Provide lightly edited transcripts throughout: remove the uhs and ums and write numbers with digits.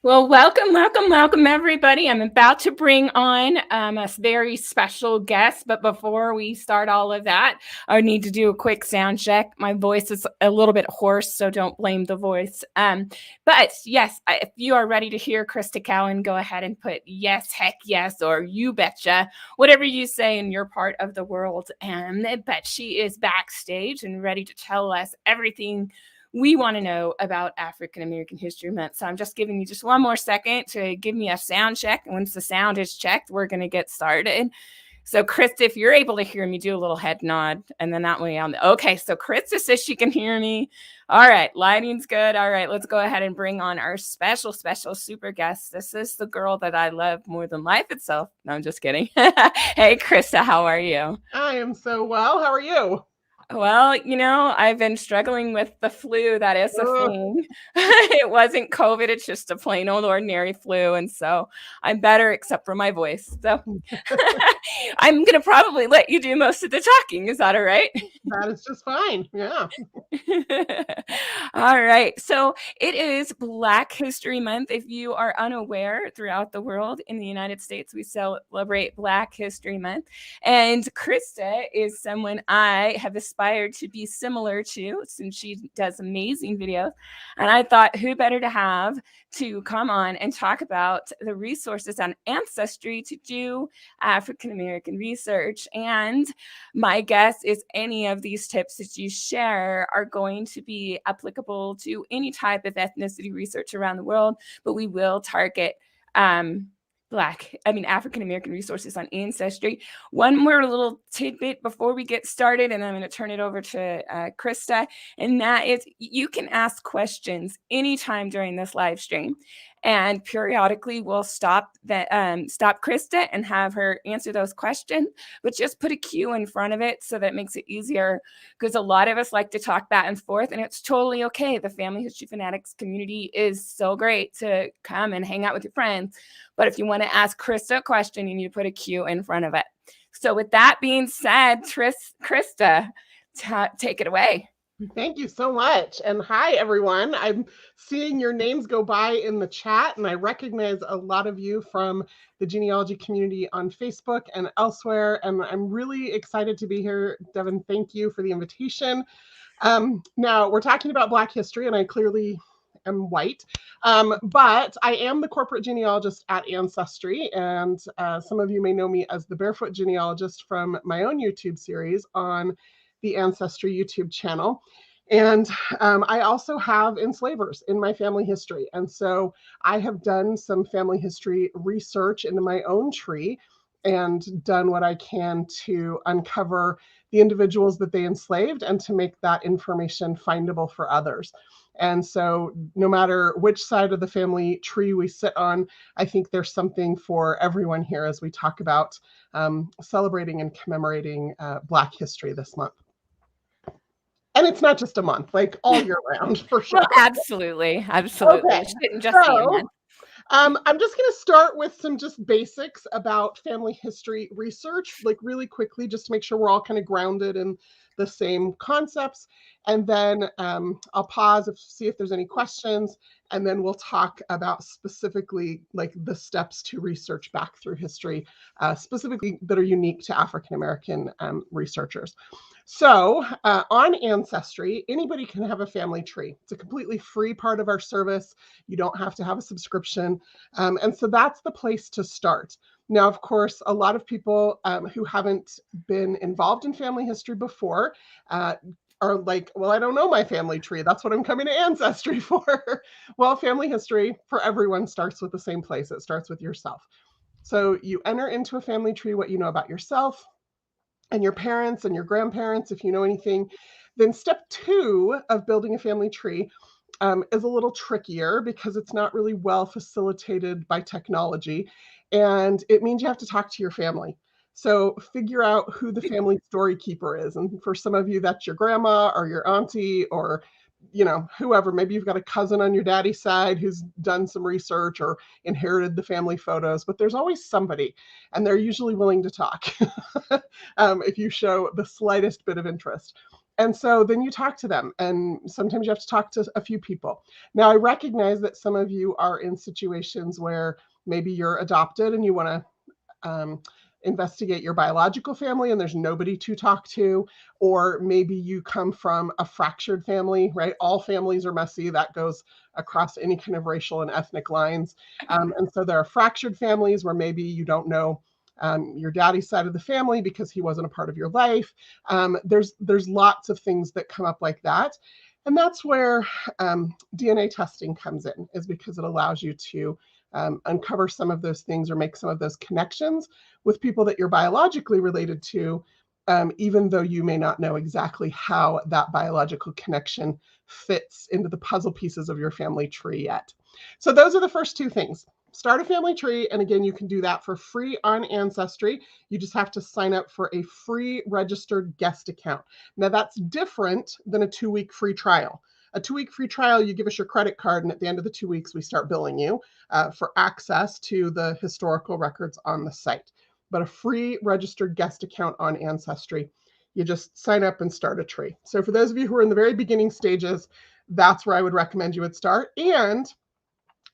Well, welcome, everybody. I'm about to bring on a very special guest, but before we start all of that, I need to do a quick sound check. My voice is a little bit hoarse, so don't blame the voice. But yes, if you are ready to hear Crista Cowan, go ahead and put yes, heck yes, or you betcha, whatever you say in your part of the world. But she is backstage and ready to tell us everything we want to know about African American History Month. So I'm just giving you just one more second to give me a sound check. And once the sound is checked, we're going to get started. So Krista, if you're able to hear me, do a little head nod. And then that way okay. So Krista says she can hear me. All right. Lighting's good. All right. Let's go ahead and bring on our special super guest. This is the girl that I love more than life itself. No, I'm just kidding. Hey, Krista, how are you? I am so well. How are you? Well, I've been struggling with the flu that is a thing. It wasn't COVID, it's just a plain old ordinary flu. And so I'm better except for my voice. So I'm going to probably let you do most of the talking. Is that all right? That is just fine. Yeah. All right. So it is Black History Month. If you are unaware, throughout the world, in the United States, we celebrate Black History Month. And Krista is someone I have aspired to be similar to, since she does amazing videos. And I thought, who better to have to come on and talk about the resources on Ancestry to do African American research. And my guess is any of these tips that you share are going to be applicable to any type of ethnicity research around the world, but we will target African American resources on Ancestry. One more little tidbit before we get started, and I'm going to turn it over to Krista, and that is you can ask questions anytime during this live stream. And periodically we'll stop Krista and have her answer those questions, but just put a Q in front of it so that it makes it easier, because a lot of us like to talk back and forth, and it's totally okay. The Family History Fanatics community is so great to come and hang out with your friends. But if you want to ask Krista a question, you need to put a Q in front of it. So with that being said, Krista, take it away. Thank you so much. And hi, everyone. I'm seeing your names go by in the chat, and I recognize a lot of you from the genealogy community on Facebook and elsewhere. And I'm really excited to be here. Devin, thank you for the invitation. Now, we're talking about Black history, and I clearly am white, but I am the corporate genealogist at Ancestry, and some of you may know me as the Barefoot Genealogist from my own YouTube series on the Ancestry YouTube channel. And I also have enslavers in my family history. And so I have done some family history research into my own tree and done what I can to uncover the individuals that they enslaved and to make that information findable for others. And so no matter which side of the family tree we sit on, I think there's something for everyone here as we talk about celebrating and commemorating Black history this month. And it's not just a month, like all year round, for sure. Well, absolutely. Okay. It shouldn't just be a month. I'm just going to start with some just basics about family history research, like really quickly, just to make sure we're all kind of grounded in the same concepts. And then I'll pause see if there's any questions, and then we'll talk about specifically like the steps to research back through history, specifically that are unique to African American researchers. So on Ancestry, anybody can have a family tree. It's a completely free part of our service. You don't have to have a subscription. And so that's the place to start. Now, of course, a lot of people who haven't been involved in family history before are like, well, I don't know my family tree. That's what I'm coming to Ancestry for. Well, family history for everyone starts with the same place. It starts with yourself. So you enter into a family tree what you know about yourself and your parents and your grandparents, if you know anything. Then step 2 of building a family tree is a little trickier because it's not really well facilitated by technology. And it means you have to talk to your family. So figure out who the family story keeper is. And for some of you, that's your grandma or your auntie or whoever. Maybe you've got a cousin on your daddy's side who's done some research or inherited the family photos, but there's always somebody, and they're usually willing to talk if you show the slightest bit of interest. And so then you talk to them, and sometimes you have to talk to a few people. Now, I recognize that some of you are in situations where maybe you're adopted and you want to investigate your biological family and there's nobody to talk to, or maybe you come from a fractured family, right? All families are messy. That goes across any kind of racial and ethnic lines. And so there are fractured families where maybe you don't know your daddy's side of the family because he wasn't a part of your life. There's lots of things that come up like that. And that's where DNA testing comes in, is because it allows you to uncover some of those things or make some of those connections with people that you're biologically related to, even though you may not know exactly how that biological connection fits into the puzzle pieces of your family tree yet. So those are the first two things. Start a family tree, and again, you can do that for free on Ancestry. You just have to sign up for a free registered guest account. Now, that's different than a 2-week free trial. A 2-week free trial, you give us your credit card, and at the end of the 2 weeks, we start billing you for access to the historical records on the site. But a free registered guest account on Ancestry, you just sign up and start a tree. So for those of you who are in the very beginning stages, that's where I would recommend you would start. And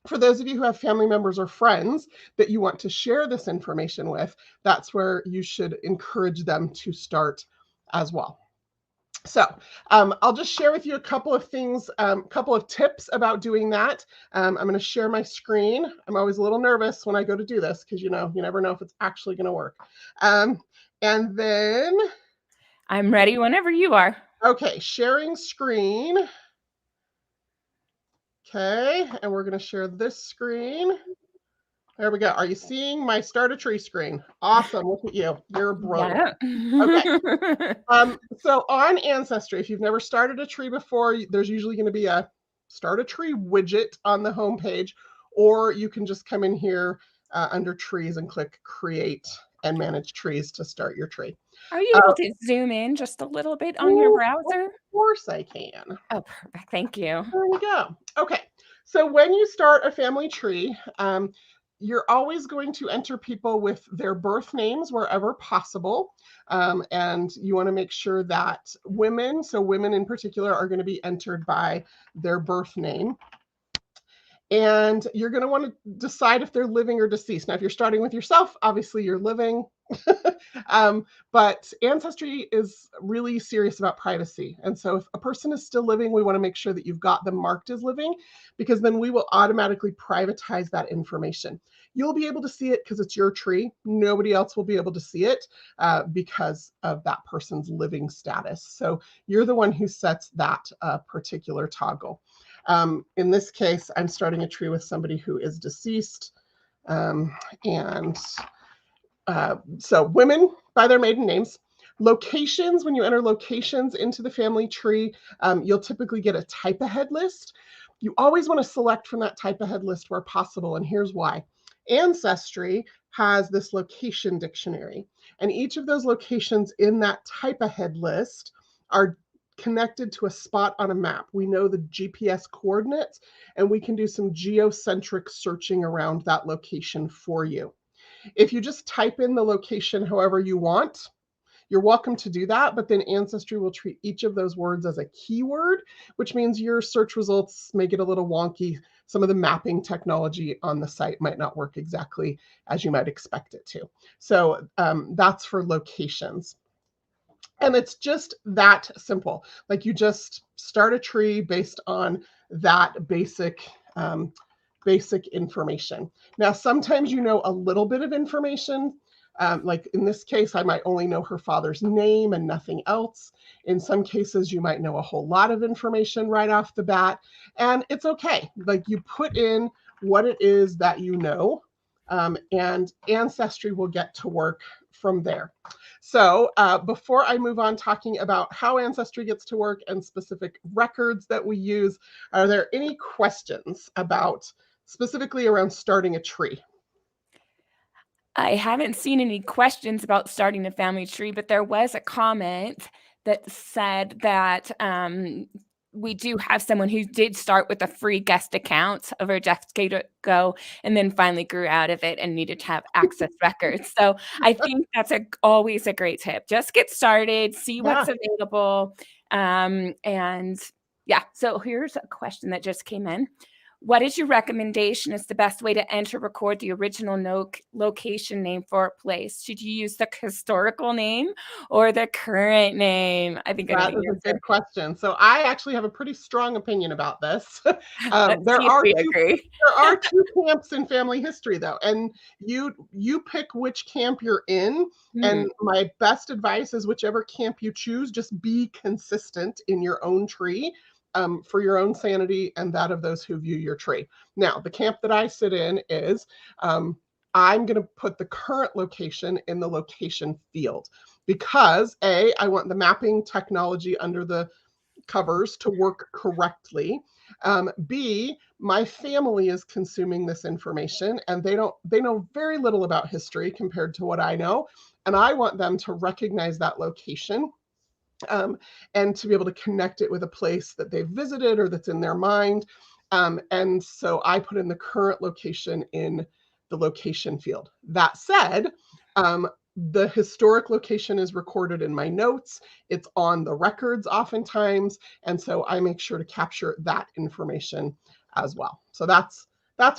for those of you who have family members or friends that you want to share this information with, that's where you should encourage them to start as well. So I'll just share with you a couple of things, a couple of tips about doing that. I'm going to share my screen. I'm always a little nervous when I go to do this because, you never know if it's actually going to work. And then I'm ready whenever you are. Okay, sharing screen. Okay, and we're going to share this screen. There we go. Are you seeing my start a tree screen? Awesome. Look at you. You're brilliant. Yeah. Okay. So on Ancestry, if you've never started a tree before, there's usually going to be a start a tree widget on the homepage, or you can just come in here under trees and click create and manage trees to start your tree. Are you able to zoom in just a little bit on your browser? Of course I can. Oh, perfect. Thank you. There we go. Okay. So when you start a family tree, you're always going to enter people with their birth names wherever possible. And you want to make sure that women, so women in particular, are going to be entered by their birth name. And you're going to want to decide if they're living or deceased. Now, if you're starting with yourself, obviously you're living. But Ancestry is really serious about privacy. And so if a person is still living, we want to make sure that you've got them marked as living, because then we will automatically privatize that information. You'll be able to see it because it's your tree. Nobody else will be able to see it because of that person's living status. So you're the one who sets that particular toggle. In this case, I'm starting a tree with somebody who is deceased. So women by their maiden names. Locations, when you enter locations into the family tree, you'll typically get a type ahead list. You always want to select from that type ahead list where possible, and here's why. Ancestry has this location dictionary, and each of those locations in that type ahead list are connected to a spot on a map. We know the GPS coordinates, and we can do some geocentric searching around that location for you. If you just type in the location however you want, you're welcome to do that, but then Ancestry will treat each of those words as a keyword, which means your search results may get a little wonky. Some of the mapping technology on the site might not work exactly as you might expect it to. So that's for locations. And it's just that simple. Like, you just start a tree based on that basic information. Now, sometimes you know a little bit of information. Like in this case, I might only know her father's name and nothing else. In some cases, you might know a whole lot of information right off the bat. And it's okay. Like, you put in what it is that you know, and Ancestry will get to work from there. So before I move on talking about how Ancestry gets to work and specific records that we use, are there any questions about specifically around starting a tree? I haven't seen any questions about starting a family tree, but there was a comment that said that we do have someone who did start with a free guest account over a decade ago and then finally grew out of it and needed to have access records. So I think that's always a great tip. Just get started, see what's available. And yeah, so here's a question that just came in. What is your recommendation as the best way to enter record the original location name for a place? Should you use the historical name or the current name? I think I know That the is a answer. good question. So I actually have a pretty strong opinion about this. Let's see if we agree. There are two camps in family history, though, and you pick which camp you're in. And my best advice is whichever camp you choose, just be consistent in your own tree, for your own sanity and that of those who view your tree. Now, the camp that I sit in is I'm going to put the current location in the location field because A, I want the mapping technology under the covers to work correctly. B, my family is consuming this information and they know very little about history compared to what I know. And I want them to recognize that location, and to be able to connect it with a place that they've visited or that's in their mind. And so I put in the current location in the location field. That said, the historic location is recorded in my notes. It's on the records oftentimes. And so I make sure to capture that information as well. So that's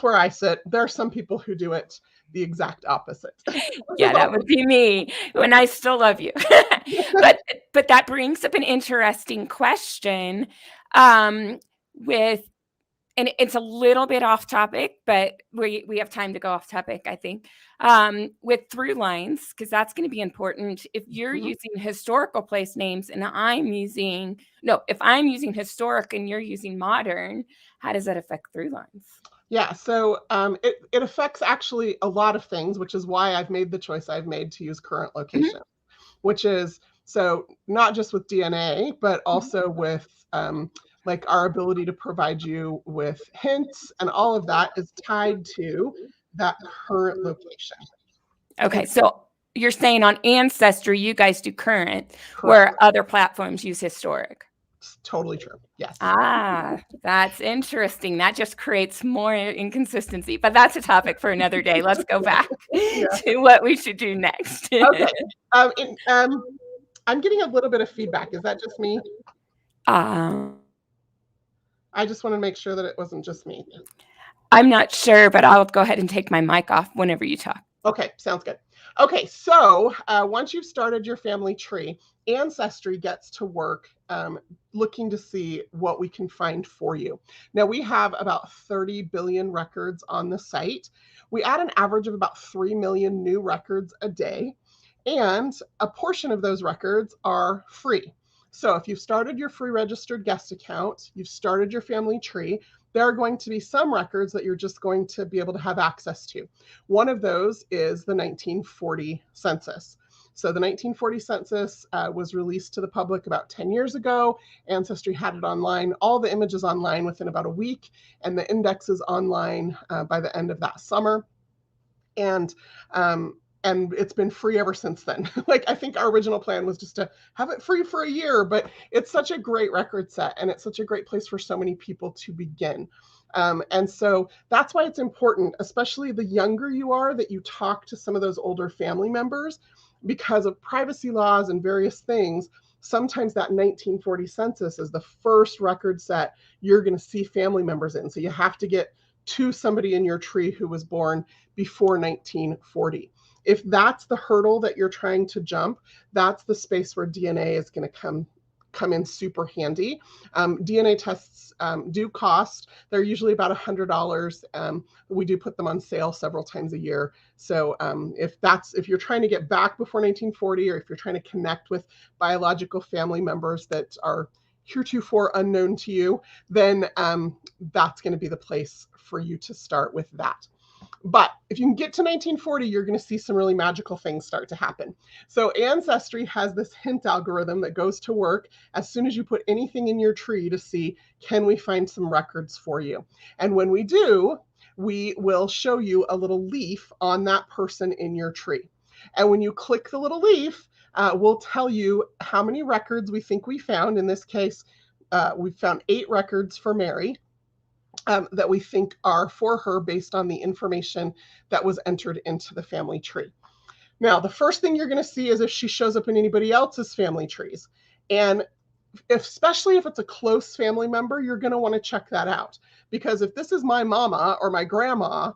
where I sit. There are some people who do it the exact opposite. Yeah, that would be me. And I still love you. but that brings up an interesting question, with, and it's a little bit off topic, but we have time to go off topic, I think, with through lines, because that's going to be important. If you're using historical place names and if I'm using historic and you're using modern, how does that affect through lines? Yeah, so it affects actually a lot of things, which is why I've made the choice I've made to use current location, which is, so not just with DNA, but also with like our ability to provide you with hints, and all of that is tied to that current location. Okay, so you're saying on Ancestry, you guys do current, Correct. where other platforms use historic. It's totally true. Yes. That's interesting. That just creates more inconsistency, but that's a topic for another day. Let's go back to what we should do next. Okay. I'm getting a little bit of feedback. Is that just me? I just want to make sure that it wasn't just me. I'm not sure, but I'll go ahead and take my mic off whenever you talk. Okay, sounds good. Okay, so once you've started your family tree, Ancestry gets to work looking to see what we can find for you. Now, we have about 30 billion records on the site. We add an average of about 3 million new records a day, and a portion of those records are free. So if you've started your free registered guest account, you've started your family tree, there are going to be some records that you're just going to be able to have access to. One of those is the 1940 census. So the 1940 census was released to the public about 10 years ago. Ancestry had it online, all the images online within about a week, and the indexes online by the end of that summer. And it's been free ever since then. Like, I think our original plan was just to have it free for a year, but it's such a great record set and it's such a great place for so many people to begin. And so that's why it's important, especially the younger you are, that you talk to some of those older family members, because of privacy laws and various things. Sometimes that 1940 census is the first record set you're going to see family members in. So you have to get to somebody in your tree who was born before 1940. If that's the hurdle that you're trying to jump, that's the space where DNA is going to come in super handy. DNA tests do cost. They're usually about $100. We do put them on sale several times a year. So if you're trying to get back before 1940, or if you're trying to connect with biological family members that are heretofore unknown to you, then that's going to be the place for you to start with that. But if you can get to 1940, you're going to see some really magical things start to happen. So Ancestry has this hint algorithm that goes to work as soon as you put anything in your tree to see, can we find some records for you? And when we do, we will show you a little leaf on that person in your tree. And when you click the little leaf, we'll tell you how many records we think we found. In this case, we found 8 records for Mary. That we think are for her based on the information that was entered into the family tree. Now, the first thing you're going to see is if she shows up in anybody else's family trees. And especially if it's a close family member, you're going to want to check that out. Because if this is my mama or my grandma,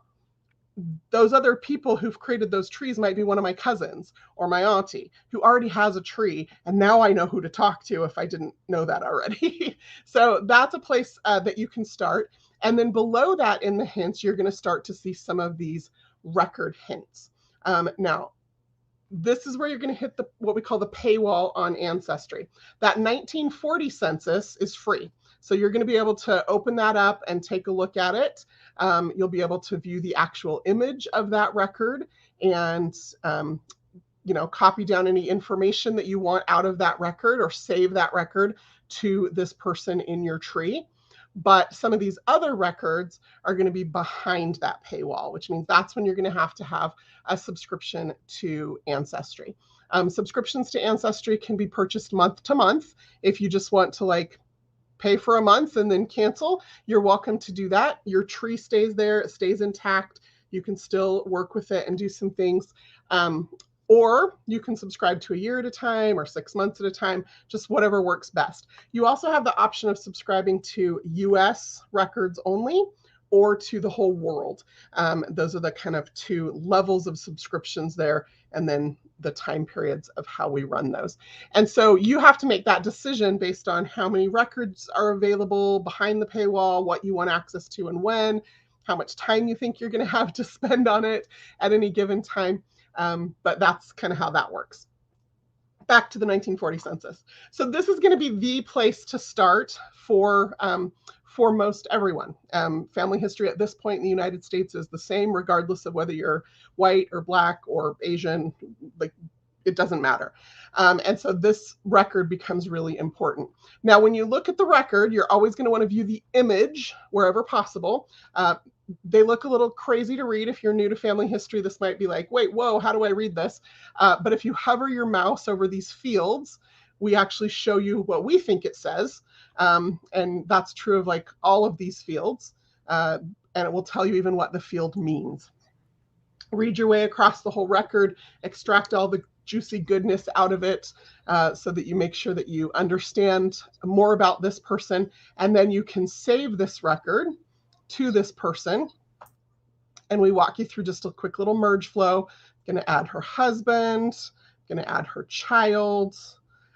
those other people who've created those trees might be one of my cousins or my auntie who already has a tree. And now I know who to talk to if I didn't know that already. So that's a place that you can start. And then below that in the hints, you're going to start to see some of these record hints. Now, this is where you're going to hit what we call the paywall on Ancestry. That 1940 census is free. So you're going to be able to open that up and take a look at it. You'll be able to view the actual image of that record and copy down any information that you want out of that record or save that record to this person in your tree. But some of these other records are going to be behind that paywall, which means that's when you're going to have a subscription to Ancestry. Subscriptions to Ancestry can be purchased month to month. If you just want to pay for a month and then cancel, you're welcome to do that. Your tree stays there, it stays intact. You can still work with it and do some things. Or you can subscribe to a year at a time or 6 months at a time, just whatever works best. You also have the option of subscribing to US records only or to the whole world. Those are the kind of two levels of subscriptions there, and then the time periods of how we run those. And so you have to make that decision based on how many records are available behind the paywall, what you want access to and when, how much time you think you're going to have to spend on it at any given time. But that's kind of how that works. Back to the 1940 census. So this is going to be the place to start for most everyone. Family history at this point in the United States is the same, regardless of whether you're white or Black or Asian. It doesn't matter. And so this record becomes really important. Now, when you look at the record, you're always going to want to view the image wherever possible. They look a little crazy to read. If you're new to family history, this might be like, wait, whoa, how do I read this? But if you hover your mouse over these fields, we actually show you what we think it says. And that's true of all of these fields. And it will tell you even what the field means. Read your way across the whole record, extract all the juicy goodness out of it so that you make sure that you understand more about this person. And then you can save this record to this person. And we walk you through just a quick little merge flow. Going to add her husband, going to add her child.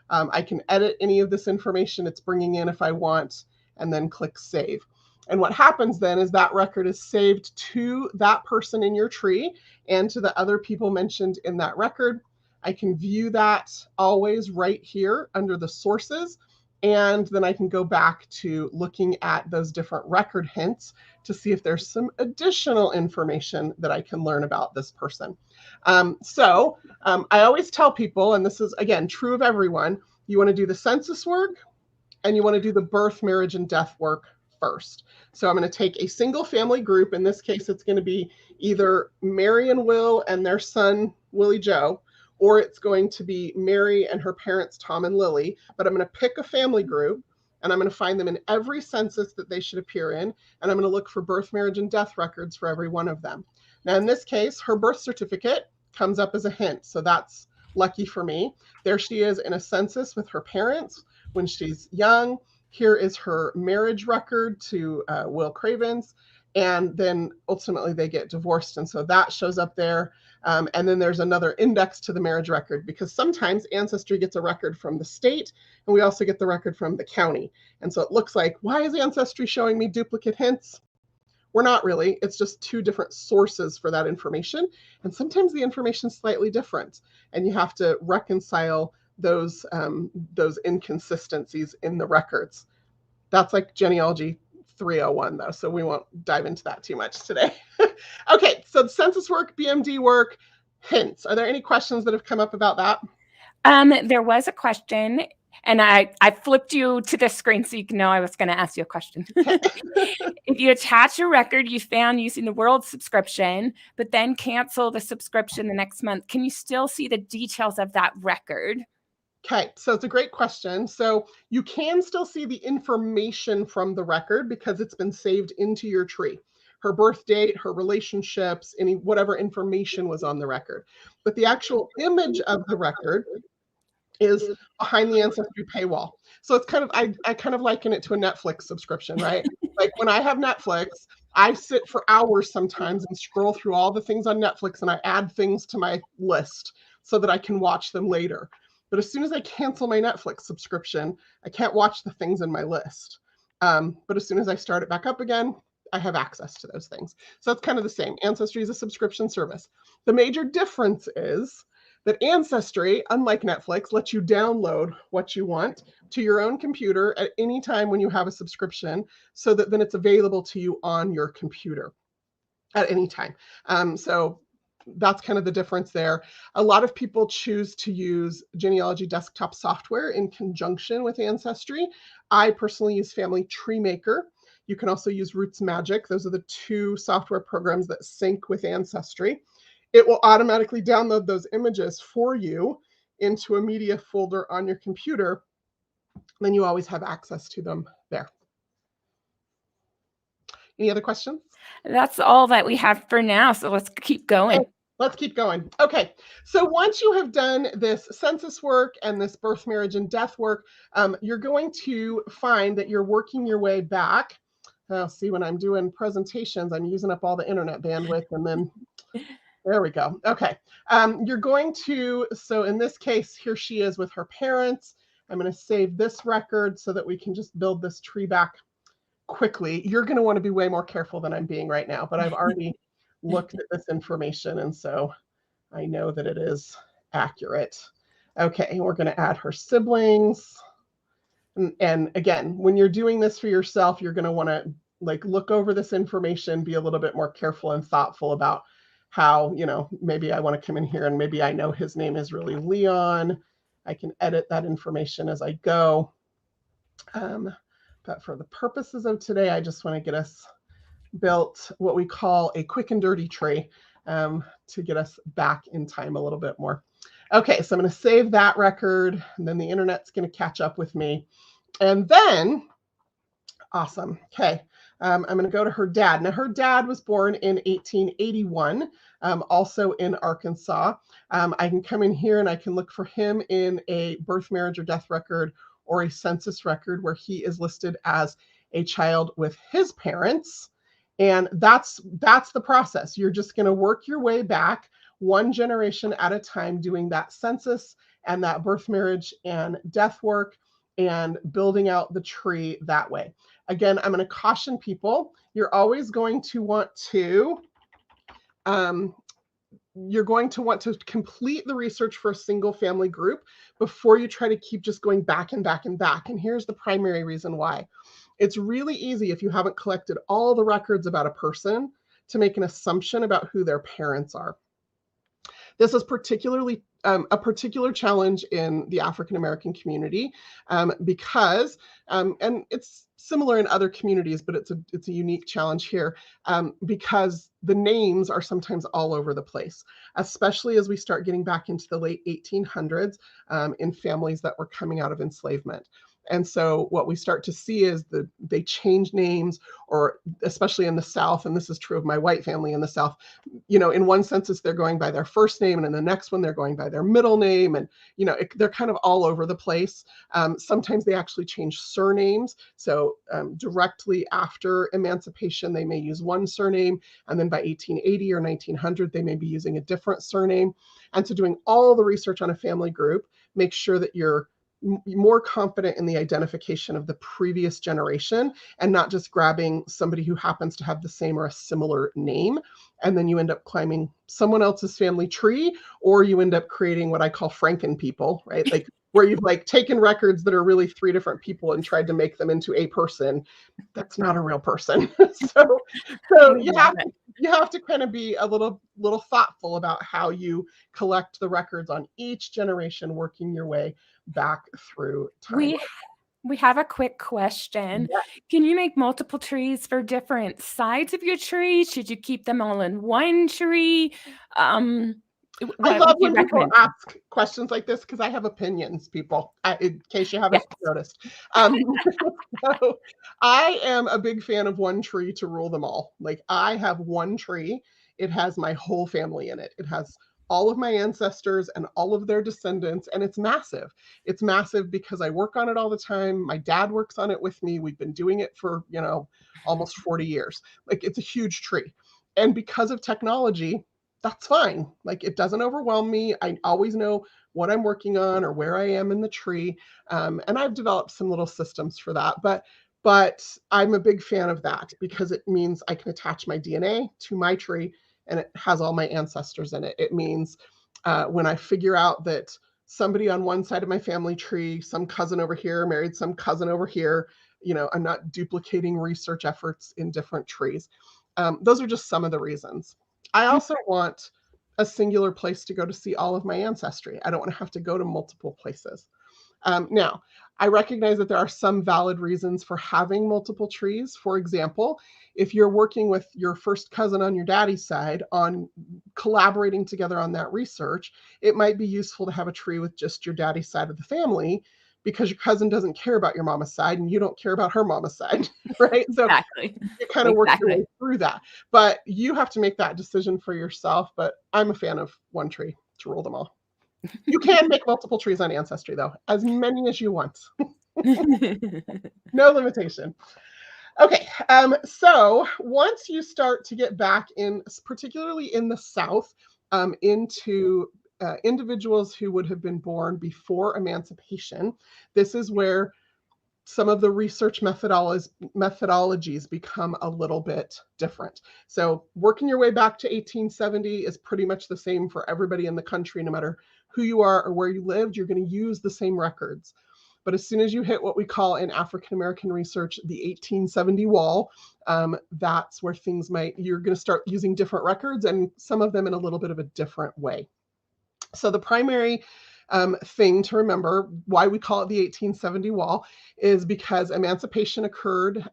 I can edit any of this information it's bringing in if I want, and then click save. And what happens then is that record is saved to that person in your tree and to the other people mentioned in that record. I can view that always right here under the sources. And then I can go back to looking at those different record hints to see if there's some additional information that I can learn about this person. So I always tell people, and this is, again, true of everyone, you want to do the census work and you want to do the birth, marriage, and death work first. So I'm going to take a single family group. In this case, it's going to be either Mary and Will and their son, Willie Joe, or it's going to be Mary and her parents, Tom and Lily. But I'm going to pick a family group, and I'm going to find them in every census that they should appear in, and I'm going to look for birth, marriage, and death records for every one of them. Now, in this case, her birth certificate comes up as a hint, so that's lucky for me. There she is in a census with her parents when she's young. Here is her marriage record to Will Cravens, and then ultimately they get divorced, and so that shows up there. And then there's another index to the marriage record, because sometimes Ancestry gets a record from the state, and we also get the record from the county. And so it looks like, why is Ancestry showing me duplicate hints? We're not really. It's just two different sources for that information. And sometimes the information is slightly different, and you have to reconcile those inconsistencies in the records. That's like Genealogy 301, though, so we won't dive into that too much today. Okay, so census work, BMD work, hints. Are there any questions that have come up about that? There was a question, and I flipped you to the screen so you can know I was going to ask you a question. If you attach a record you found using the World subscription, but then cancel the subscription the next month, can you still see the details of that record? Okay, so it's a great question. So you can still see the information from the record because it's been saved into your tree. Her birth date, her relationships, whatever information was on the record. But the actual image of the record is behind the Ancestry paywall. So it's kind of, I kind of liken it to a Netflix subscription, right? Like when I have Netflix, I sit for hours sometimes and scroll through all the things on Netflix, and I add things to my list so that I can watch them later. But as soon as I cancel my Netflix subscription, I can't watch the things in my list. But as soon as I start it back up again, I have access to those things. So it's kind of the same. Ancestry is a subscription service. The major difference is that Ancestry, unlike Netflix, lets you download what you want to your own computer at any time when you have a subscription, so that then it's available to you on your computer at any time. So that's kind of the difference there. A lot of people choose to use Genealogy desktop software in conjunction with Ancestry. I personally use Family Tree Maker. You can also use Roots Magic. Those are the two software programs that sync with Ancestry. It will automatically download those images for you into a media folder on your computer. Then you always have access to them there. Any other questions? That's all that we have for now. So let's keep going. Okay, let's keep going. Okay, so once you have done this census work and this birth, marriage, and death work, you're going to find that you're working your way back. See, when I'm doing presentations, I'm using up all the internet bandwidth, and then there we go. Okay, you're going to, so in this case, here she is with her parents. I'm going to save this record so that we can just build this tree back quickly. You're going to want to be way more careful than I'm being right now, but I've already looked at this information, and so I know that it is accurate. Okay, we're going to add her siblings. And again, when you're doing this for yourself, you're going to want to like look over this information, be a little bit more careful and thoughtful about how, you know, maybe I want to come in here and maybe I know his name is really Leon. I can edit that information as I go. But for the purposes of today, I just want to get us built what we call a quick and dirty tree to get us back in time a little bit more. Okay, so I'm going to save that record, and then the internet's going to catch up with me. And then, awesome. Okay, I'm going to go to her dad. Now, her dad was born in 1881, also in Arkansas. I can come in here and I can look for him in a birth, marriage, or death record, or a census record where he is listed as a child with his parents. And that's the process. You're just going to work your way back one generation at a time, doing that census and that birth, marriage, and death work, and building out the tree that way. Again, I'm going to caution people, you're always going to want to complete the research for a single family group before you try to keep just going back and back and back. And here's the primary reason why. It's really easy, if you haven't collected all the records about a person, to make an assumption about who their parents are. This is particularly a particular challenge in the African American community because, and it's similar in other communities, but it's a unique challenge here because the names are sometimes all over the place, especially as we start getting back into the late 1800s in families that were coming out of enslavement. And so what we start to see is that they change names, or especially in the South, and this is true of my white family in the South, you know, in one census, they're going by their first name, and in the next one, they're going by their middle name. And, you know, they're kind of all over the place. Sometimes they actually change surnames. So directly after emancipation, they may use one surname, and then by 1880 or 1900, they may be using a different surname. And so doing all the research on a family group, make sure that you're more confident in the identification of the previous generation and not just grabbing somebody who happens to have the same or a similar name. And then you end up climbing someone else's family tree, or you end up creating what I call Franken people, right? Like where you've like taken records that are really three different people and tried to make them into a person. That's not a real person. so you have to kind of be a little thoughtful about how you collect the records on each generation, working your way back through time. We have a quick question. Yeah. Can you make multiple trees for different sides of your tree? Should you keep them all in one tree? I love when people ask questions like this because I have opinions, people, in case you haven't noticed. So I am a big fan of one tree to rule them all. Like I have one tree. It has my whole family in it. It has all of my ancestors and all of their descendants, and it's massive. It's massive because I work on it all the time. My dad works on it with me. We've been doing it for, almost 40 years. Like, it's a huge tree. And because of technology, that's fine. Like, it doesn't overwhelm me. I always know what I'm working on or where I am in the tree. And I've developed some little systems for that. But I'm a big fan of that because it means I can attach my DNA to my tree and it has all my ancestors in it. It means when I figure out that somebody on one side of my family tree, some cousin over here married some cousin over here, I'm not duplicating research efforts in different trees. Those are just some of the reasons. I also want a singular place to go to see all of my ancestry. I don't want to have to go to multiple places. Now, I recognize that there are some valid reasons for having multiple trees. For example, if you're working with your first cousin on your daddy's side on collaborating together on that research, it might be useful to have a tree with just your daddy's side of the family because your cousin doesn't care about your mama's side and you don't care about her mama's side, right? So Exactly. you kind of work your way through that. But you have to make that decision for yourself. But I'm a fan of one tree to rule them all. You can make multiple trees on Ancestry, though, as many as you want. No limitation. Okay, so once you start to get back in, particularly in the South, into individuals who would have been born before emancipation, this is where some of the research methodologies become a little bit different. So working your way back to 1870 is pretty much the same for everybody in the country, no matter who you are or where you lived, you're going to use the same records. But as soon as you hit what we call in African American research, the 1870 wall, that's where you're going to start using different records and some of them in a little bit of a different way. So the primary thing to remember, why we call it the 1870 wall, is because emancipation occurred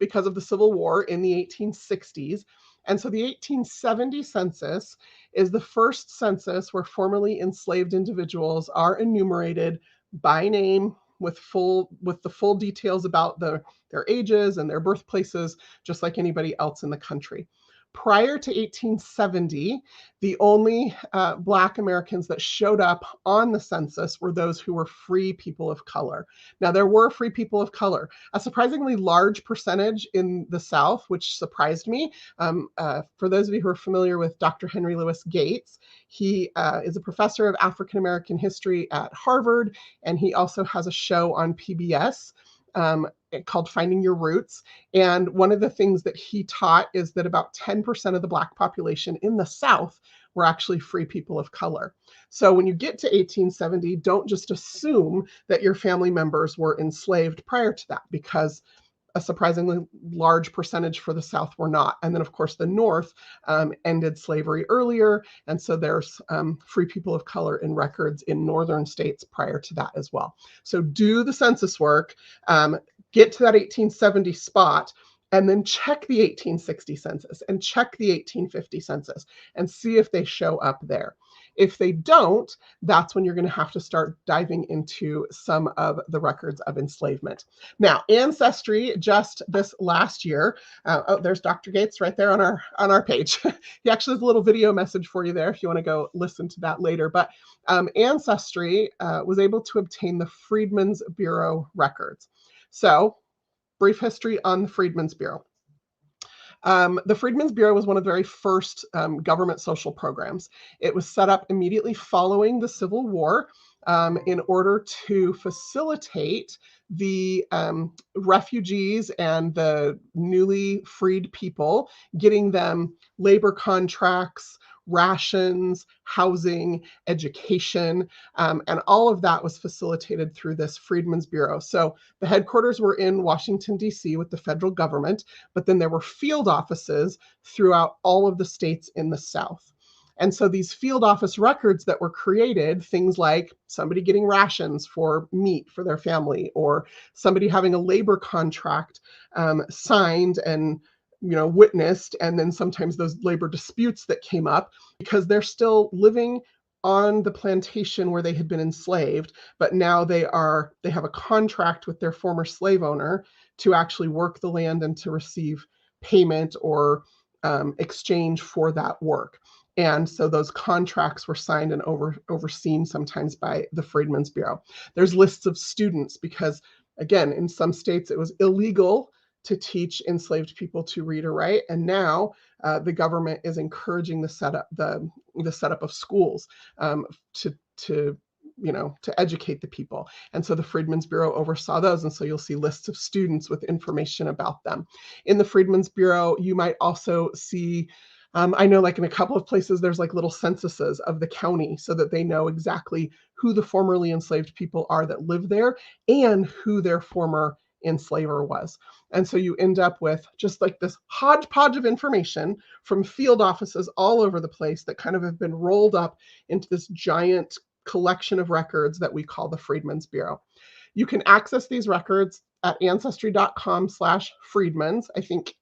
because of the Civil War in the 1860s. And so the 1870 census is the first census where formerly enslaved individuals are enumerated by name with the full details about their ages and their birthplaces, just like anybody else in the country. Prior to 1870, the only Black Americans that showed up on the census were those who were free people of color. Now, there were free people of color, a surprisingly large percentage in the South, which surprised me. For those of you who are familiar with Dr. Henry Louis Gates, he is a professor of African American history at Harvard, and he also has a show on PBS called Finding Your Roots. And one of the things that he taught is that about 10% of the Black population in the South were actually free people of color. So when you get to 1870, don't just assume that your family members were enslaved prior to that, because a surprisingly large percentage for the South were not. And then, of course, the North ended slavery earlier. And so there's free people of color in records in northern states prior to that as well. So do the census work, get to that 1870 spot, and then check the 1860 census and check the 1850 census and see if they show up there. If they don't, that's when you're going to have to start diving into some of the records of enslavement. Now, Ancestry, just this last year, there's Dr. Gates right there on our page. He actually has a little video message for you there if you want to go listen to that later. But Ancestry was able to obtain the Freedmen's Bureau records. So, brief history on the Freedmen's Bureau. The Freedmen's Bureau was one of the very first government social programs. It was set up immediately following the Civil War in order to facilitate the refugees and the newly freed people, getting them labor contracts, rations, housing, education, and all of that was facilitated through this Freedmen's Bureau. So the headquarters were in Washington, D.C. with the federal government, but then there were field offices throughout all of the states in the South. And so these field office records that were created, things like somebody getting rations for meat for their family, or somebody having a labor contract signed and witnessed, and then sometimes those labor disputes that came up because they're still living on the plantation where they had been enslaved, but now they have a contract with their former slave owner to actually work the land and to receive payment or exchange for that work. And so those contracts were signed and overseen sometimes by the Freedmen's Bureau. There's lists of students because, again, in some states it was illegal to teach enslaved people to read or write, and now the government is encouraging the setup of schools to educate the people. And so the Freedmen's Bureau oversaw those, and so you'll see lists of students with information about them. In the Freedmen's Bureau, you might also see, I know like in a couple of places, there's like little censuses of the county so that they know exactly who the formerly enslaved people are that live there and who their former enslaver was. And so you end up with just like this hodgepodge of information from field offices all over the place that kind of have been rolled up into this giant collection of records that we call the Freedmen's Bureau. You can access these records at ancestry.com/Freedmen's. I think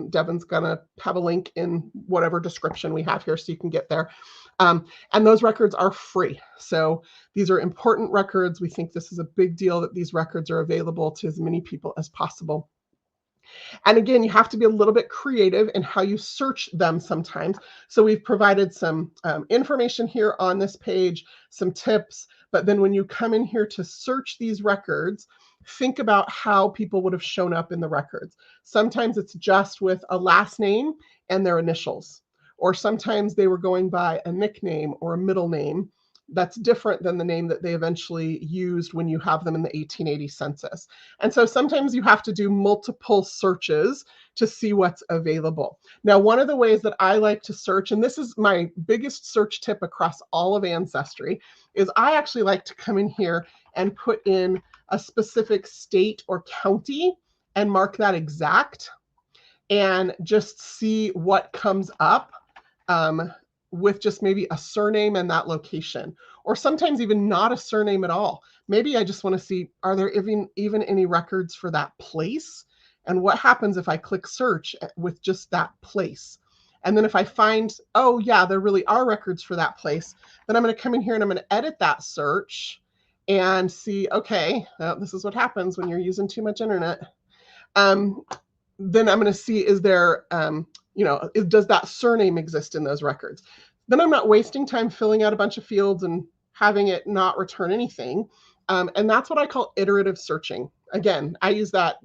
Devin's going to have a link in whatever description we have here so you can get there. And those records are free. So these are important records. We think this is a big deal that these records are available to as many people as possible. And again, you have to be a little bit creative in how you search them sometimes. So we've provided some information here on this page, some tips, but then when you come in here to search these records, think about how people would have shown up in the records. Sometimes it's just with a last name and their initials, or sometimes they were going by a nickname or a middle name that's different than the name that they eventually used when you have them in the 1880 census. And so sometimes you have to do multiple searches to see what's available. Now, one of the ways that I like to search, and this is my biggest search tip across all of Ancestry, is I actually like to come in here and put in a specific state or county and mark that exact and just see what comes up with just maybe a surname and that location, or sometimes even not a surname at all. Maybe I just want to see, are there even any records for that place? And what happens if I click search with just that place? And then if I find, oh yeah, there really are records for that place, then I'm going to come in here and I'm going to edit that search and see, okay, well, this is what happens when you're using too much internet. Then I'm going to see, is there, does that surname exist in those records? Then I'm not wasting time filling out a bunch of fields and having it not return anything. And that's what I call iterative searching. Again, I use that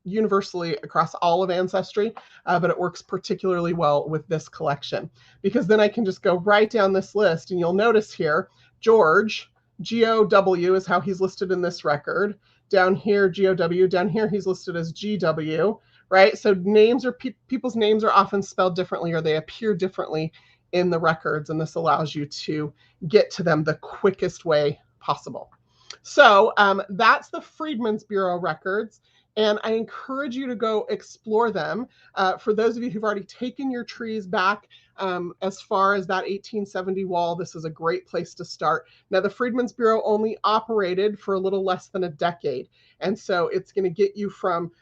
universally across all of Ancestry, but it works particularly well with this collection, because then I can just go right down this list, and you'll notice here, George, G-O-W is how he's listed in this record. Down here, G-O-W, down here he's listed as G-W, right? So names are people's names are often spelled differently, or they appear differently in the records, and this allows you to get to them the quickest way possible. So that's the Freedmen's Bureau records, and I encourage you to go explore them. For those of you who've already taken your trees back as far as that 1870 wall, this is a great place to start. Now, the Freedmen's Bureau only operated for a little less than a decade, and so it's going to get you from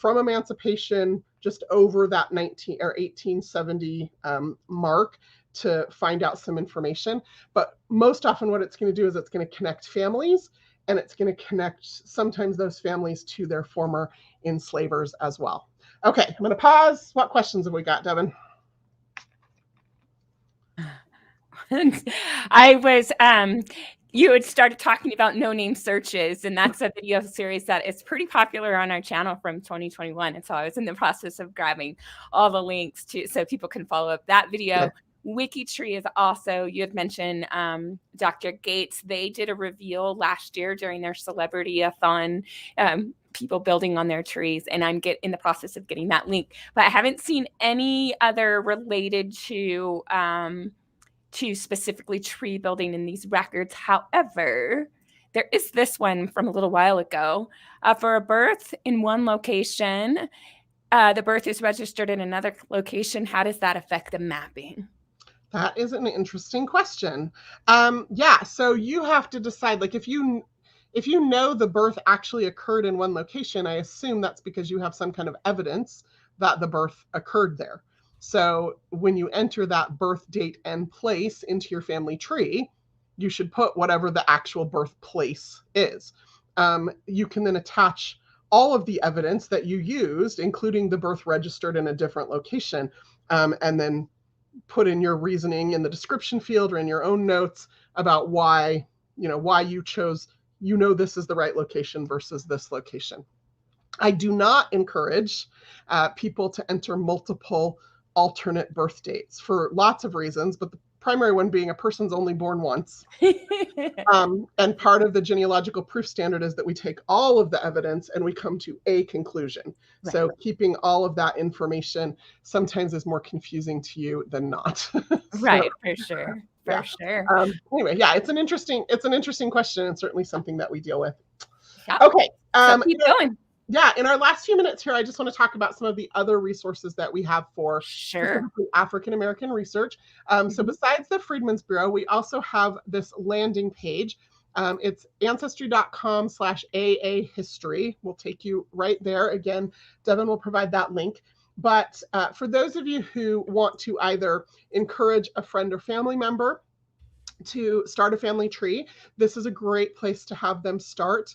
emancipation just over that 1870 mark to find out some information. But most often what it's going to do is it's going to connect families, and it's going to connect sometimes those families to their former enslavers as well. Okay, I'm going to pause. What questions have we got, Devin? I was, you had started talking about no-name searches, and that's a video series that is pretty popular on our channel from 2021. And so I was in the process of grabbing all the links so people can follow up that video. Yeah. WikiTree is also, you had mentioned Dr. Gates. They did a reveal last year during their Celebrity-a-thon, people building on their trees, and I'm in the process of getting that link. But I haven't seen any other related to specifically tree building in these records. However, there is this one from a little while ago. For a birth in one location, the birth is registered in another location. How does that affect the mapping? That is an interesting question. Yeah, so you have to decide, like if you know the birth actually occurred in one location, I assume that's because you have some kind of evidence that the birth occurred there. So when you enter that birth date and place into your family tree, you should put whatever the actual birthplace is. You can then attach all of the evidence that you used, including the birth registered in a different location, and then put in your reasoning in the description field or in your own notes about why you chose, this is the right location versus this location. I do not encourage people to enter multiple alternate birth dates for lots of reasons, but the primary one being a person's only born once. And part of the genealogical proof standard is that we take all of the evidence and we come to a conclusion. Right. So keeping all of that information sometimes is more confusing to you than not. So, right, for sure. For sure. Anyway, yeah, it's an interesting question, and certainly something that we deal with. Yep. Okay. So keep going. Yeah, in our last few minutes here, I just want to talk about some of the other resources that we have for African American research. So besides the Freedmen's Bureau, we also have this landing page. It's ancestry.com/AA history. We'll take you right there. Again, Devin will provide that link. But for those of you who want to either encourage a friend or family member to start a family tree, this is a great place to have them start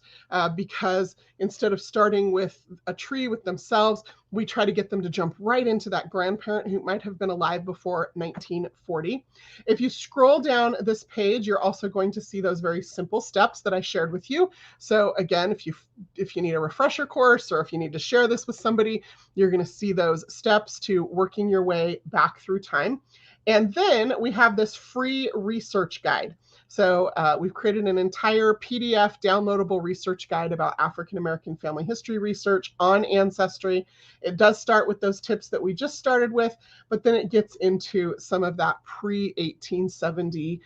because instead of starting with a tree with themselves, we try to get them to jump right into that grandparent who might have been alive before 1940. If you scroll down this page, you're also going to see those very simple steps that I shared with you. So again, if you need a refresher course or if you need to share this with somebody, you're going to see those steps to working your way back through time. And then we have this free research guide. So we've created an entire PDF downloadable research guide about African American family history research on Ancestry. It does start with those tips that we just started with, but then it gets into some of that pre-1870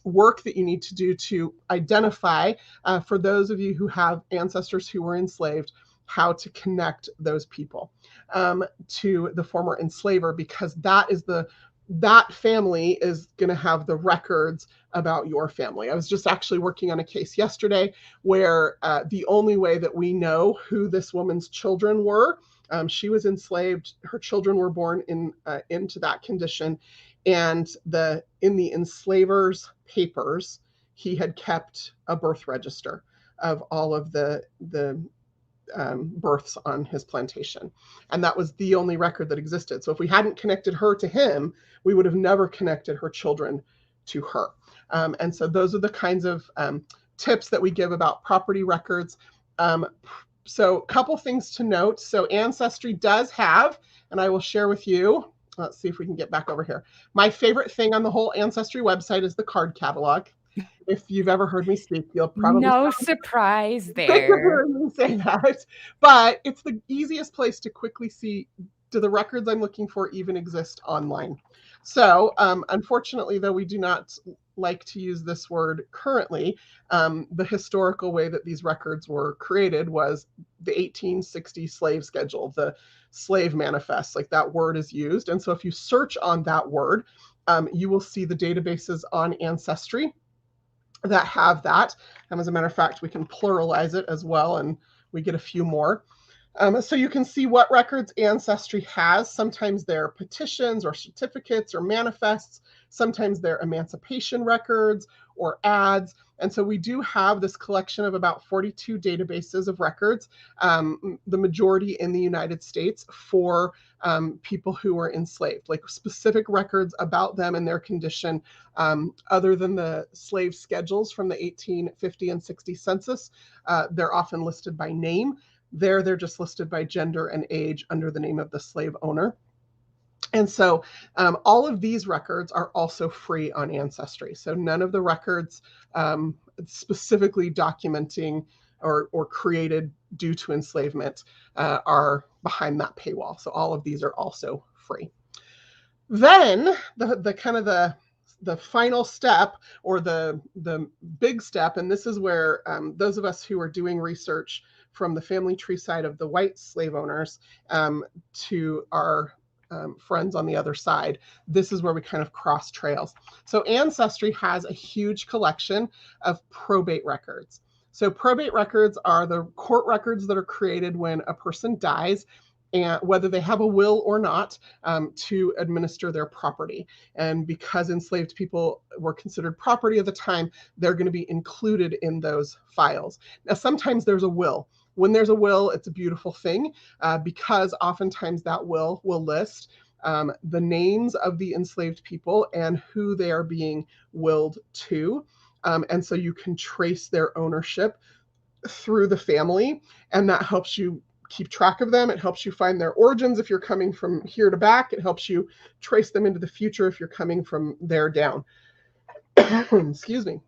work that you need to do to identify, for those of you who have ancestors who were enslaved, how to connect those people to the former enslaver, because that family is going to have the records about your family. I was just actually working on a case yesterday where the only way that we know who this woman's children were, she was enslaved, her children were born into that condition, and in the enslaver's papers, he had kept a birth register of all of the births on his plantation. And that was the only record that existed. So if we hadn't connected her to him, we would have never connected her children to her. And so those are the kinds of tips that we give about property records. So a couple things to note. So Ancestry does have, and I will share with you, let's see if we can get back over here. My favorite thing on the whole Ancestry website is the card catalog. If you've ever heard me speak, you'll probably no surprise there. Say that, but it's the easiest place to quickly see, do the records I'm looking for even exist online? So unfortunately, though, we do not like to use this word currently. The historical way that these records were created was the 1860 slave schedule, the slave manifest, like that word is used. And so if you search on that word, you will see the databases on Ancestry that have that. As a matter of fact, we can pluralize it as well, and we get a few more. So you can see what records Ancestry has. Sometimes they're petitions or certificates or manifests. Sometimes they're emancipation records or ads. And so we do have this collection of about 42 databases of records, the majority in the United States, for people who were enslaved, like specific records about them and their condition, other than the slave schedules from the 1850 and 60 census. They're often listed by name. They're just listed by gender and age under the name of the slave owner. And so all of these records are also free on Ancestry. So none of the records specifically documenting or created due to enslavement are behind that paywall. So all of these are also free. Then the kind of the final step, or the big step, and this is where those of us who are doing research from the family tree side of the white slave owners to our friends on the other side, this is where we kind of cross trails. So Ancestry has a huge collection of probate records. So probate records are the court records that are created when a person dies, and whether they have a will or not, to administer their property. And because enslaved people were considered property at the time, they're going to be included in those files. Now, sometimes there's a will. When there's a will, it's a beautiful thing because oftentimes that will list the names of the enslaved people and who they are being willed to. And so you can trace their ownership through the family, and that helps you keep track of them. It helps you find their origins if you're coming from here to back. It helps you trace them into the future if you're coming from there down. Excuse me.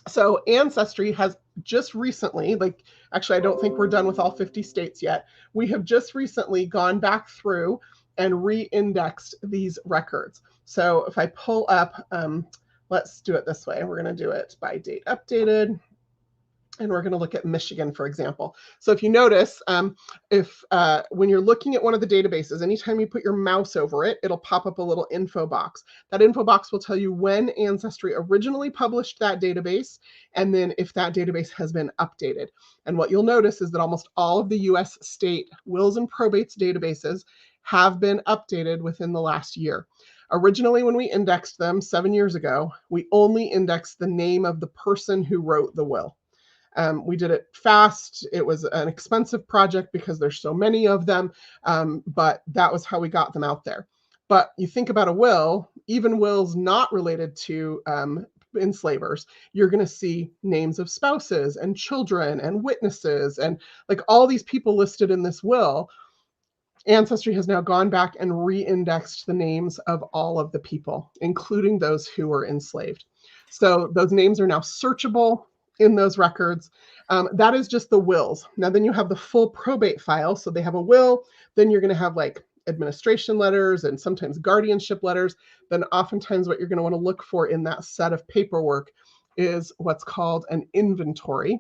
So Ancestry has just recently, like, actually, I don't think we're done with all 50 states yet. We have just recently gone back through and re-indexed these records. So if I pull up, let's do it this way. We're going to do it by date updated. And we're going to look at Michigan, for example. So if you notice, when you're looking at one of the databases, anytime you put your mouse over it, it'll pop up a little info box. That info box will tell you when Ancestry originally published that database, and then if that database has been updated. And what you'll notice is that almost all of the US state wills and probates databases have been updated within the last year. Originally, when we indexed them 7 years ago, we only indexed the name of the person who wrote the will. We did it fast. It was an expensive project because there's so many of them, but that was how we got them out there. But you think about a will, even wills not related to enslavers, you're going to see names of spouses and children and witnesses and like all these people listed in this will. Ancestry has now gone back and re-indexed the names of all of the people, including those who were enslaved. So those names are now searchable in those records. That is just the wills. Now then you have the full probate file. So they have a will, then you're going to have like administration letters and sometimes guardianship letters. Then oftentimes what you're going to want to look for in that set of paperwork is what's called an inventory,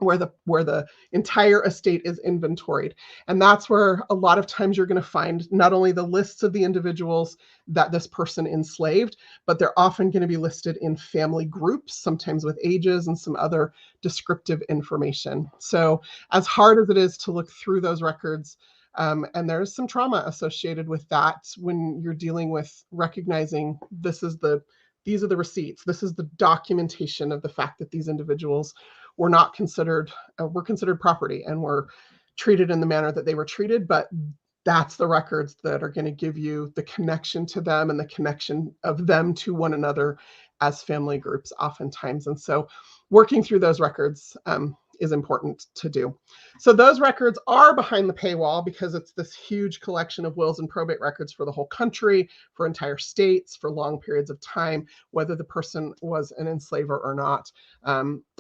where the entire estate is inventoried. And that's where a lot of times you're going to find not only the lists of the individuals that this person enslaved, but they're often going to be listed in family groups, sometimes with ages and some other descriptive information. So as hard as it is to look through those records, and there's some trauma associated with that when you're dealing with recognizing these are the receipts. This is the documentation of the fact that these individuals were not considered, were considered property and were treated in the manner that they were treated. But that's the records that are going to give you the connection to them and the connection of them to one another as family groups oftentimes. And so working through those records is important to do. So those records are behind the paywall because it's this huge collection of wills and probate records for the whole country, for entire states, for long periods of time, whether the person was an enslaver or not.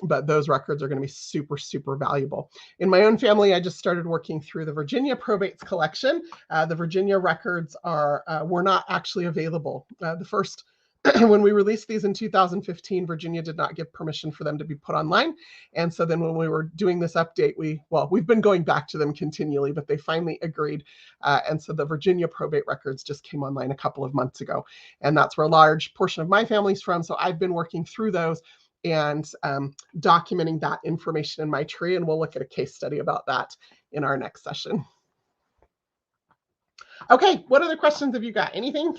But those records are going to be super, super valuable. In my own family, I just started working through the Virginia probates collection. The Virginia records were not actually available. The first when we released these in 2015, Virginia did not give permission for them to be put online. And so then when we were doing this update, we've been going back to them continually, but they finally agreed. And so the Virginia probate records just came online a couple of months ago. And that's where a large portion of my family's from. So I've been working through those and documenting that information in my tree. And we'll look at a case study about that in our next session. Okay, what other questions have you got? Anything?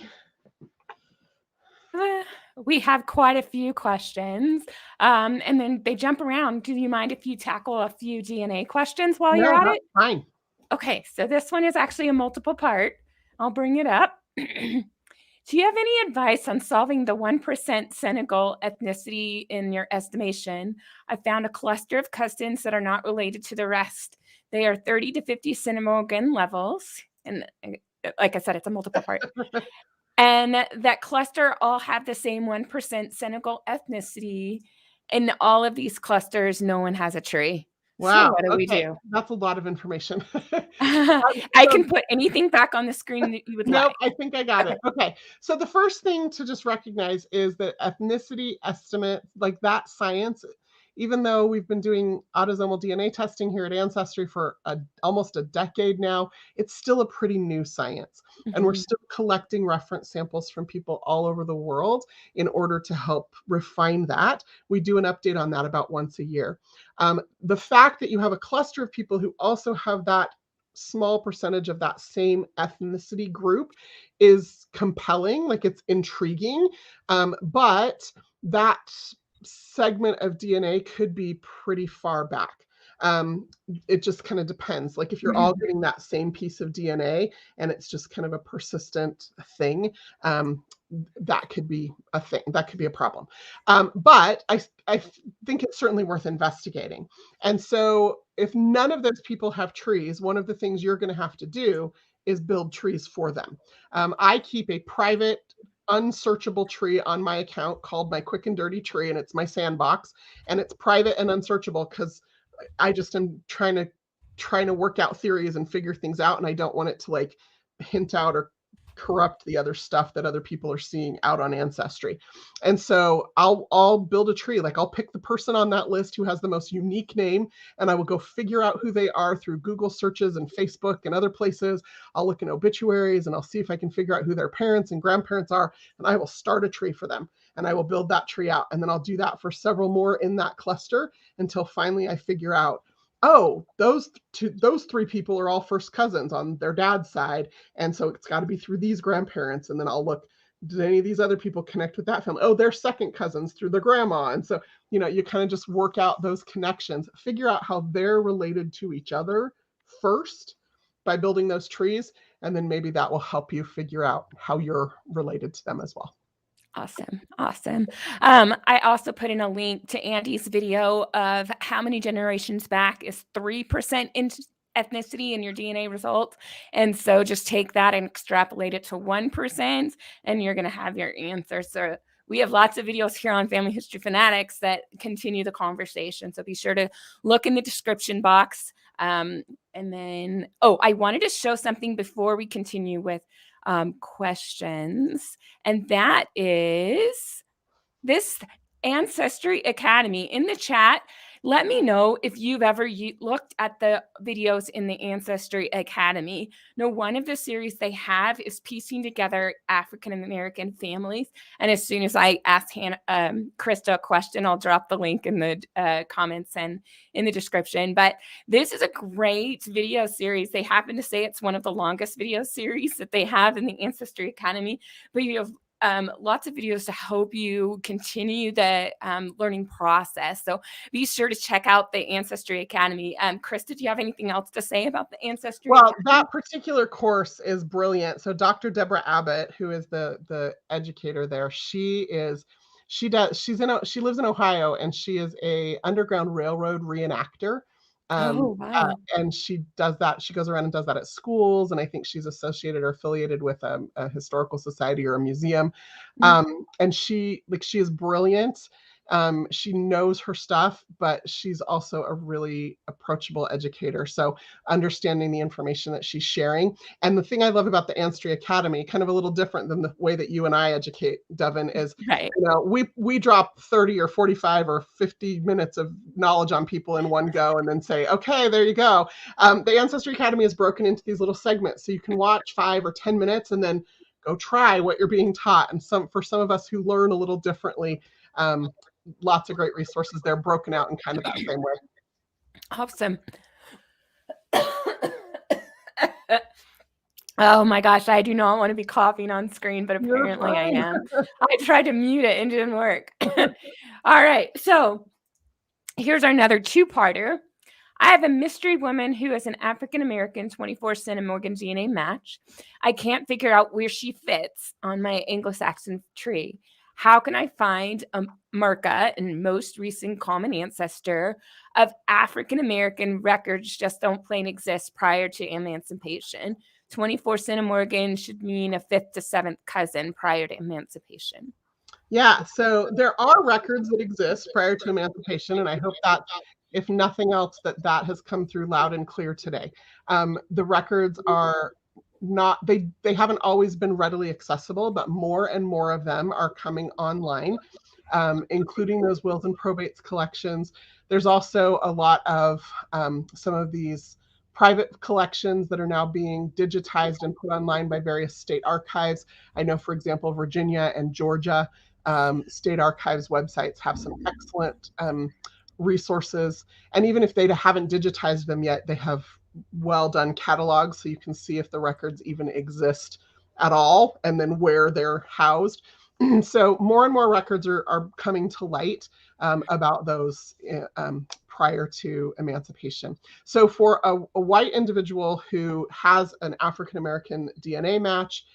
We have quite a few questions, and then they jump around. Do you mind if you tackle a few DNA questions while you're at it? Fine. Okay, so this one is actually a multiple part. I'll bring it up. Do you have any advice on solving the 1% Senegal ethnicity in your estimation? I found a cluster of cousins that are not related to the rest. They are 30 to 50 Senegal levels. And like I said, it's a multiple part. And that cluster all have the same 1% Senegal ethnicity. In all of these clusters, no one has a tree. Wow. So what do we do? That's a lot of information. I can put anything back on the screen that you would like. No, I think I got it. Okay. So the first thing to just recognize is that ethnicity estimate, like that science, even though we've been doing autosomal DNA testing here at Ancestry for almost a decade now, it's still a pretty new science. Mm-hmm. And we're still collecting reference samples from people all over the world in order to help refine that. We do an update on that about once a year. The fact that you have a cluster of people who also have that small percentage of that same ethnicity group is compelling, like it's intriguing, but that segment of DNA could be pretty far back. It just kind of depends. Like if you're all getting that same piece of DNA and it's just kind of a persistent thing, that could be a thing. That could be a problem. But I think it's certainly worth investigating. And so if none of those people have trees, one of the things you're going to have to do is build trees for them. I keep a private unsearchable tree on my account called my quick and dirty tree, and it's my sandbox, and it's private and unsearchable because I just am trying to work out theories and figure things out, and I don't want it to like hint out or corrupt the other stuff that other people are seeing out on Ancestry. And so I'll build a tree. Like I'll pick the person on that list who has the most unique name, and I will go figure out who they are through Google searches and Facebook and other places. I'll look in obituaries and I'll see if I can figure out who their parents and grandparents are, and I will start a tree for them, and I will build that tree out. And then I'll do that for several more in that cluster until finally I figure out, oh, those three people are all first cousins on their dad's side. And so it's got to be through these grandparents. And then I'll look, did any of these other people connect with that family? Oh, they're second cousins through the grandma. And so, you kind of just work out those connections, figure out how they're related to each other first by building those trees. And then maybe that will help you figure out how you're related to them as well. Awesome. Awesome. I also put in a link to Andy's video of how many generations back is 3% in ethnicity in your DNA results. And so just take that and extrapolate it to 1%, and you're going to have your answer. So we have lots of videos here on Family History Fanatics that continue the conversation. So be sure to look in the description box. And then, I wanted to show something before we continue with questions, and that is this Ancestry Academy. In the chat, let me know if you've ever looked at the videos in the Ancestry Academy. Now, one of the series they have is piecing together African American families. And as soon as I ask Crista a question, I'll drop the link in the comments and in the description. But this is a great video series. They happen to say it's one of the longest video series that they have in the Ancestry Academy. But you have lots of videos to help you continue the learning process. So be sure to check out the Ancestry Academy. Crista, do you have anything else to say about the Ancestry Academy? That particular course is brilliant. So Dr. Deborah Abbott, who is the educator there, she lives in Ohio, and she is a Underground Railroad reenactor. Wow. And she does that. She goes around and does that at schools. And I think she's associated or affiliated with a historical society or a museum. And she is brilliant. She knows her stuff, but she's also a really approachable educator. So understanding the information that she's sharing. And the thing I love about the Ancestry Academy, kind of a little different than the way that you and I educate, Devin, is right. We drop 30 or 45 or 50 minutes of knowledge on people in one go and then say, okay, there you go. The Ancestry Academy is broken into these little segments. So you can watch 5 or 10 minutes and then go try what you're being taught. And for some of us who learn a little differently, lots of great resources there broken out in kind of that same way. Awesome. Oh my gosh, I do not want to be coughing on screen, but apparently I am. I tried to mute it and it didn't work. All right, so here's another two-parter. I have a mystery woman who is an African-American 24 centimorgan DNA match. I can't figure out where she fits on my Anglo-Saxon tree. How can I find a Merca and most recent common ancestor of African-American records just don't plain exist prior to emancipation? 24 centimorgan should mean a 5th to 7th cousin prior to emancipation. Yeah, so there are records that exist prior to emancipation, and I hope that, if nothing else, that has come through loud and clear today. The records are not, they haven't always been readily accessible, but more and more of them are coming online, including those wills and probates collections. There's also a lot of some of these private collections that are now being digitized and put online by various state archives. I know, for example, Virginia and Georgia state archives websites have some excellent resources. And even if they haven't digitized them yet, they have well done catalogs, so you can see if the records even exist at all and then where they're housed. So more and more records are coming to light about those prior to emancipation. So for a white individual who has an African-American DNA match,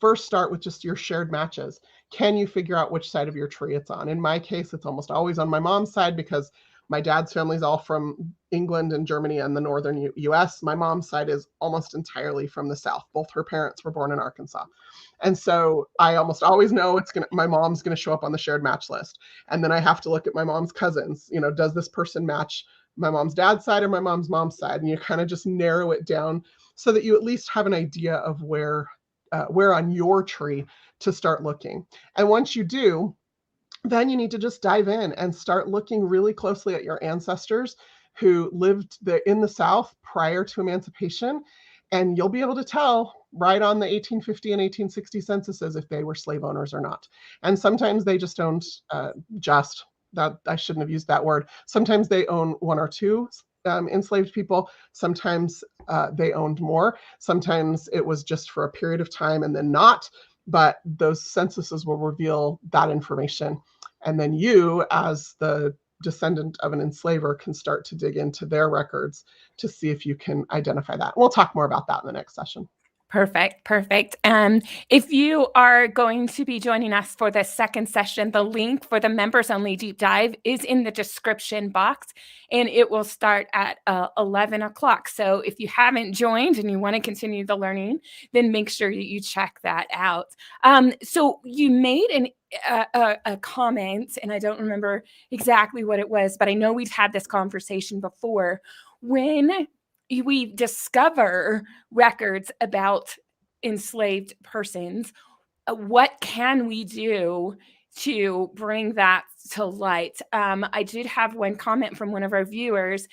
first start with just your shared matches. Can you figure out which side of your tree it's on? In my case, it's almost always on my mom's side because my dad's family is all from England and Germany and the northern US. My mom's side is almost entirely from the South. Both her parents were born in Arkansas. And so I almost always know my mom's going to show up on the shared match list. And then I have to look at my mom's cousins. Does this person match my mom's dad's side or my mom's side? And you kind of just narrow it down so that you at least have an idea of where on your tree to start looking. And once you do, then you need to just dive in and start looking really closely at your ancestors who lived in the South prior to emancipation. And you'll be able to tell right on the 1850 and 1860 censuses if they were slave owners or not. And sometimes they just owned that I shouldn't have used that word. Sometimes they own one or two enslaved people. Sometimes they owned more. Sometimes it was just for a period of time and then not. But those censuses will reveal that information. And then you, as the descendant of an enslaver, can start to dig into their records to see if you can identify that. We'll talk more about that in the next session. Perfect. If you are going to be joining us for the second session, the link for the members only deep dive is in the description box, and it will start at 11 o'clock. So if you haven't joined and you want to continue the learning, then make sure you check that out. So you made a comment, and I don't remember exactly what it was, but I know we've had this conversation before. When we discover records about enslaved persons, what can we do to bring that to light? I did have one comment from one of our viewers.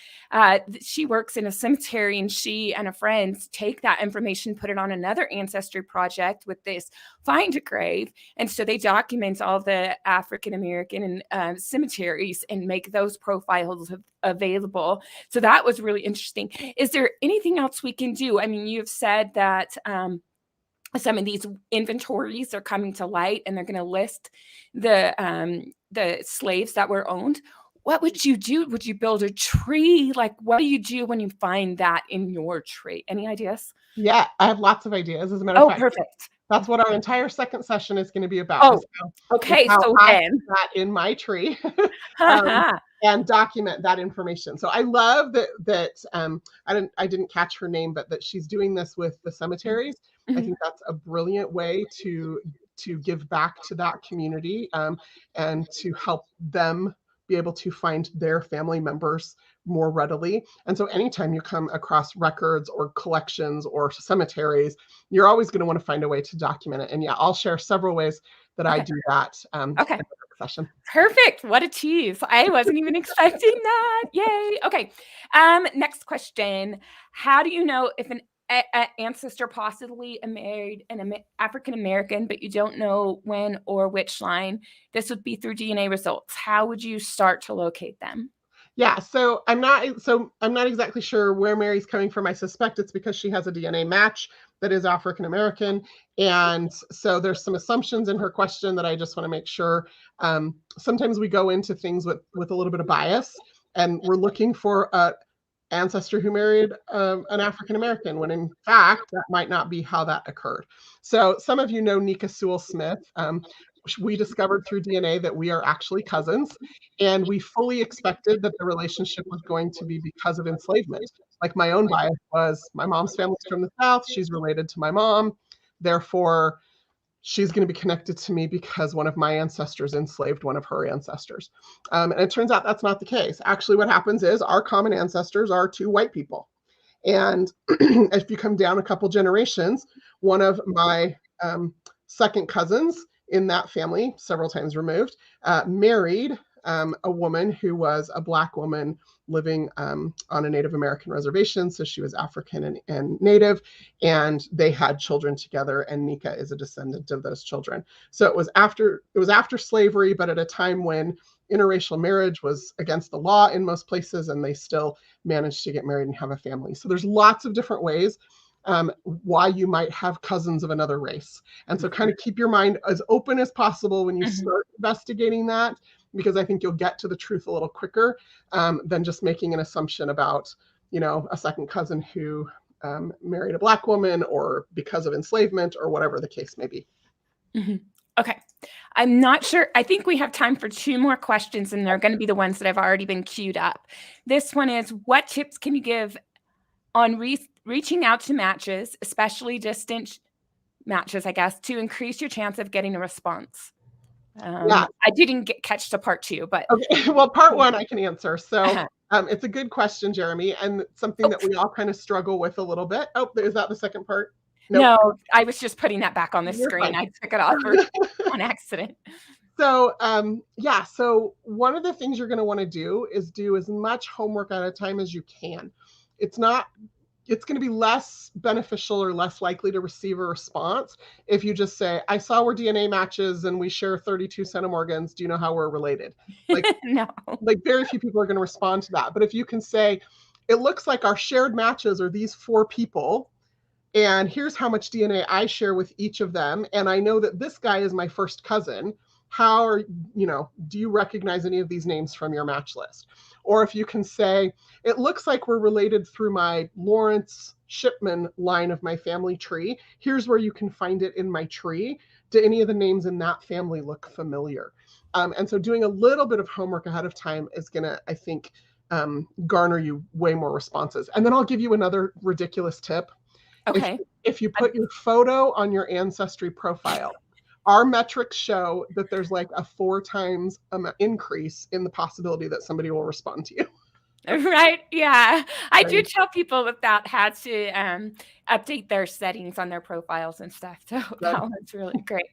She works in a cemetery, and she and a friend take that information, put it on another ancestry project with this Find a Grave. And so they document all the African-American cemeteries and make those profiles available. So that was really interesting. Is there anything else we can do? I mean, you've said that some of these inventories are coming to light, and they're going to list the slaves that were owned. What would you do? Would you build a tree? Like, what do you do when you find that in your tree? Any ideas? Yeah, I have lots of ideas. As a matter of fact, perfect. That's what our entire second session is going to be about. Okay. So I put that in my tree and document that information. So I love that I didn't catch her name, but that she's doing this with the cemeteries. Mm-hmm. I think that's a brilliant way to give back to that community and to help them be able to find their family members more readily. And so anytime you come across records or collections or cemeteries, you're always going to want to find a way to document it. And yeah, I'll share several ways that I do that in the next session. Perfect. What a tease. I wasn't even expecting that. Yay. Okay. Next question. How do you know if an ancestor possibly married an African-American, but you don't know when or which line? This would be through DNA results. How would you start to locate them? Yeah, so I'm not exactly sure where Mary's coming from. I suspect it's because she has a DNA match that is African-American. And so there's some assumptions in her question that I just want to make sure. Sometimes we go into things with a little bit of bias, and we're looking for an ancestor who married an African-American, when in fact, that might not be how that occurred. So some of you know Nika Sewell-Smith. We discovered through DNA that we are actually cousins, and we fully expected that the relationship was going to be because of enslavement. Like, my own bias was, my mom's family's from the South, she's related to my mom, therefore she's going to be connected to me because one of my ancestors enslaved one of her ancestors. And it turns out that's not the case. Actually, what happens is our common ancestors are two white people. And if you come down a couple generations, one of my second cousins in that family, several times removed, married a woman who was a Black woman living on a Native American reservation. So she was African and Native, and they had children together, and Nika is a descendant of those children. So it was after slavery, but at a time when interracial marriage was against the law in most places, and they still managed to get married and have a family. So there's lots of different ways why you might have cousins of another race. And so kind of keep your mind as open as possible when you start investigating that. because I think you'll get to the truth a little quicker than just making an assumption about, a second cousin who married a Black woman or because of enslavement or whatever the case may be. Mm-hmm. Okay. I'm not sure. I think we have time for 2 more questions, and they're going to be the ones that have already been queued up. This one is, what tips can you give on reaching out to matches, especially distant matches, I guess, to increase your chance of getting a response? Yeah. I didn't catch to part 2, but okay. Well, part 1 I can answer. So it's a good question, Jeremy, and something that we all kind of struggle with a little bit. Oh, is that the second part? Nope. No, I was just putting that back on the You're screen. fine. I took it off on accident. So, so one of the things you're going to want to do is do as much homework at a time as you can. It's going to be less beneficial or less likely to receive a response if you just say, I saw we're DNA matches and we share 32 centimorgans. Do you know how we're related? Like, no. Like very few people are going to respond to that. But if you can say, it looks like our shared matches are these 4 people, and here's how much DNA I share with each of them, and I know that this guy is my first cousin. How are, do you recognize any of these names from your match list? Or if you can say, it looks like we're related through my Lawrence Shipman line of my family tree. Here's where you can find it in my tree. Do any of the names in that family look familiar? And so doing a little bit of homework ahead of time is going to, I think, garner you way more responses. And then I'll give you another ridiculous tip. Okay. If you put your photo on your Ancestry profile, our metrics show that there's like a 4 times increase in the possibility that somebody will respond to you. Right. Yeah. I do tell people that had to update their settings on their profiles and stuff. So that was really great.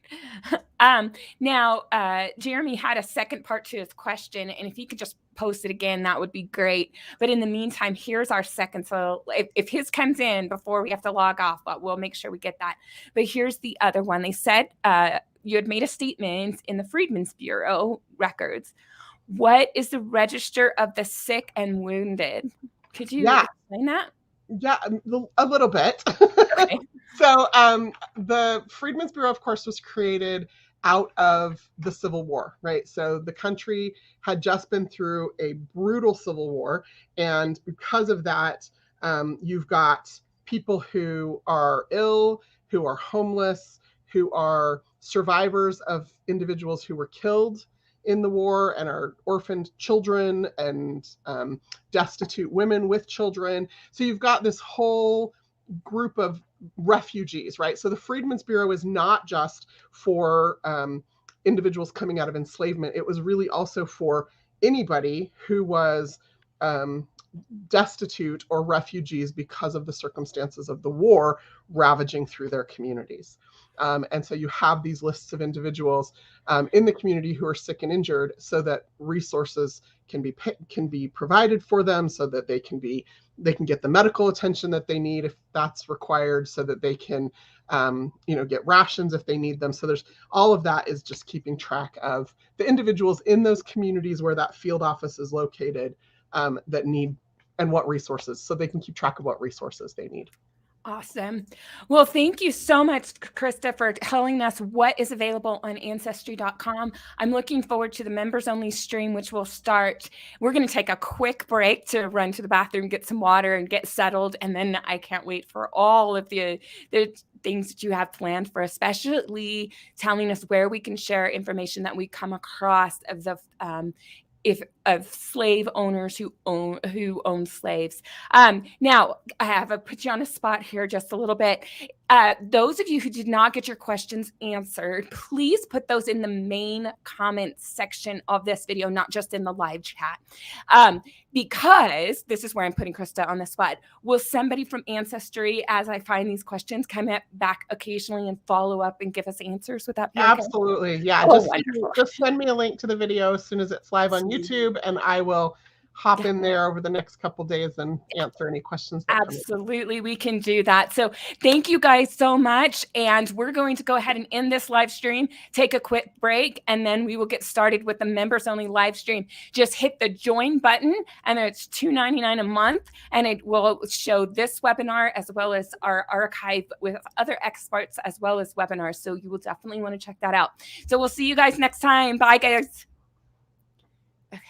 Now, Jeremy had a second part to his question, and if you could just post it again, that would be great. But in the meantime, here's our second. So if his comes in before we have to log off, but we'll make sure we get that. But here's the other one. They said you had made a statement in the Freedmen's Bureau records. What is the register of the sick and wounded? Could you explain that? Yeah, a little bit. Okay. So the Freedmen's Bureau, of course, was created out of the Civil War, right? So the country had just been through a brutal civil war. And because of that, you've got people who are ill, who are homeless, who are survivors of individuals who were killed in the war, and are orphaned children and destitute women with children. So you've got this whole group of refugees, right? So the Freedmen's Bureau is not just for individuals coming out of enslavement. It was really also for anybody who was destitute or refugees because of the circumstances of the war ravaging through their communities. And so you have these lists of individuals in the community who are sick and injured, so that resources can be provided for them, so that they can get the medical attention that they need if that's required, so that they can get rations if they need them. So there's all of that is just keeping track of the individuals in those communities where that field office is located that need, and what resources, so they can keep track of what resources they need. Awesome. Well, thank you so much, Crista, for telling us what is available on Ancestry.com. I'm looking forward to the members only stream, which will start. We're going to take a quick break to run to the bathroom, get some water, and get settled. And then I can't wait for all of the things that you have planned for, especially telling us where we can share information that we come across of the of slave owners who own slaves. Now, I have put you on a spot here just a little bit. Those of you who did not get your questions answered, please put those in the main comments section of this video, not just in the live chat. Because this is where I'm putting Crista on the spot. Will somebody from Ancestry, as I find these questions, come back occasionally and follow up and give us answers? Would that be okay? Absolutely. Yeah. Just send me a link to the video as soon as it's live on YouTube, and I will hop in there over the next couple days and answer any questions. Absolutely, we can do that. So thank you guys so much. And we're going to go ahead and end this live stream, take a quick break, and then we will get started with the members only live stream. Just hit the join button, and it's $2.99 a month, and it will show this webinar as well as our archive with other experts as well as webinars. So you will definitely want to check that out. So we'll see you guys next time. Bye, guys.